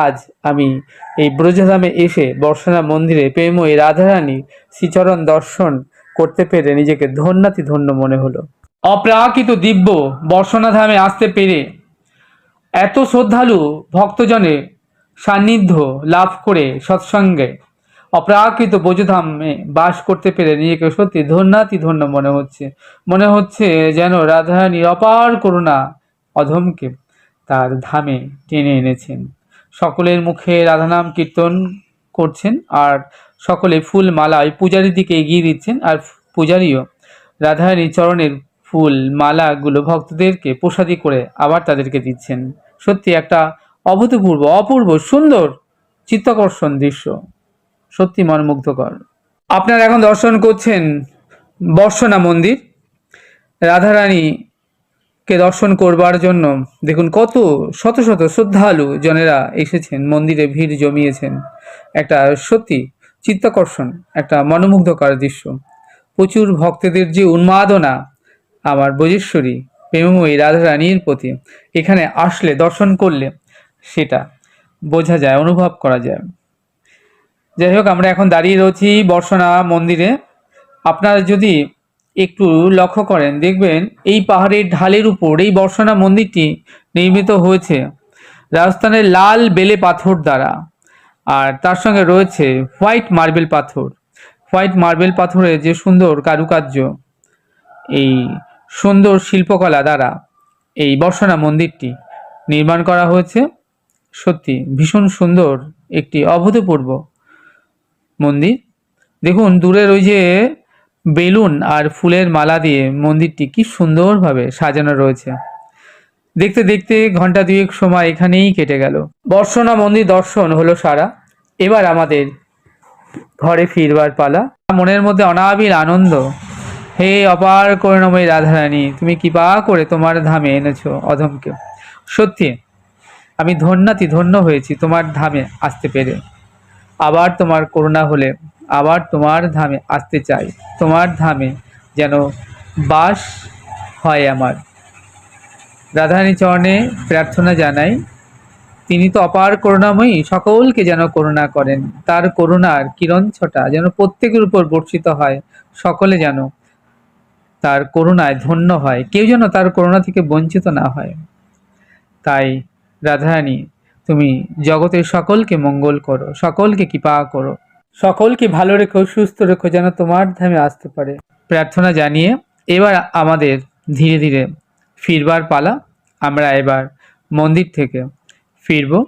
আজ আমি এই ব্রজধামে এসে বর্ষনা মন্দিরে প্রেমময়ী রাধারানী শ্রীচরণ দর্শন করতে পেরে নিজেকে ধন্যাতি ধন্য মনে হলো। অপ্রাকৃত দিব্য বর্ষনা ধামে আসতে পেরে এত শ্রদ্ধালু ভক্তজনের সান্নিধ্য লাভ করে সৎসঙ্গে অপ্রাকৃত ব্রজধামে বাস করতে পেরে নিজেকে সত্যি ধন্যাতি ধন্য মনে হচ্ছে যেন রাধারানীর অপার করুণা অধমকে তার ধামে টেনে এনেছেন। সকলের মুখে রাধানাম কীর্তন করছেন আর সকলে ফুল মালায় পূজারীর দিকে এগিয়ে দিচ্ছেন, আর পূজারীও রাধারানীর চরণের ফুল মালাগুলো ভক্তদেরকে প্রসাদী করে আবার তাদেরকে দিচ্ছেন। সত্যি একটা অভূতপূর্ব অপূর্ব সুন্দর চিত্তাকর্ষণ দৃশ্য, সত্যি মনমুগ্ধকর। আপনারা এখন দর্শন করছেন বর্ষনা মন্দির। রাধারানীকে দর্শন করবার জন্য দেখুন কত শত শত শ্রদ্ধালু জনেরা এসেছেন, মন্দিরে ভিড় জমিয়েছেন। একটা সত্যি চিত্তাকর্ষণ, একটা মনোমুগ্ধকর দৃশ্য। প্রচুর ভক্তদের যে উন্মাদনা আমার ব্রজেশ্বরী প্রেমময়ী রাধারানীর প্রতি, এখানে আসলে দর্শন করলে সেটা বোঝা যায়, অনুভব করা যায়। যাই হোক, আমরা এখন দাঁড়িয়ে রয়েছি বর্ষনা মন্দিরে। আপনারা যদি একটু লক্ষ্য করেন দেখবেন এই পাহাড়ের ঢালের উপর এই বর্ষনা মন্দিরটি নির্মিত হয়েছে রাজস্থানের লাল বেলে পাথর দ্বারা, আর তার সঙ্গে রয়েছে হোয়াইট মার্বেল পাথর। হোয়াইট মার্বেল পাথরের যে সুন্দর কারুকার্য, এই সুন্দর শিল্পকলা দ্বারা এই বর্ষনা মন্দিরটি নির্মাণ করা হয়েছে। সত্যি ভীষণ সুন্দর একটি অভূতপূর্ব মন্দির। দেখুন দূরের ওই যে বেলুন আর ফুলের মালা দিয়ে মন্দিরটি কি সুন্দরভাবে সাজানো রয়েছে। দেখতে দেখতে ঘন্টা দুয়েক সময় এখানেই কেটে গেল। বর্ষনা মন্দির দর্শন হলো সারা। এবার আমাদের ঘরে ফিরবার পালা। মনের মধ্যে অনাবিল আনন্দ। হে অপার করুণাময়ী রাধারানী, তুমি কৃপা করে তোমার ধামে এনেছো অধমকে। সত্যি আমি ধন্যাতি ধন্য হয়েছি তোমার ধামে আসতে পেরে। আবার তোমার করুণা হলে আবার তোমার ধামে আসতে চাই। তোমার ধামে যেন বাস হয় আমার। রাধারানী চরণে প্রার্থনা জানাই, তিনি তো অপার করুণাময়ী, সকলকে যেন করুণা করেন। তার করুণার কিরণ ছটা যেন প্রত্যেকের উপর বর্ষিত হয়, সকলে যেন তার করুণায় ধন্য হয়, কেউ যেন তার করুণা থেকে বঞ্চিত না হয়। তাই রাধারানী তুমি জগতের সকলকে মঙ্গল করো, সকলকে কৃপা করো, সকলকে ভালো রেখো, সুস্থ রেখো, যেন তোমার ধামে আসতে পারে প্রার্থনা জানিয়ে এবার আমাদের ধীরে ধীরে ফিরবার পালা। আমরা এবার মন্দির থেকে ফিরবো।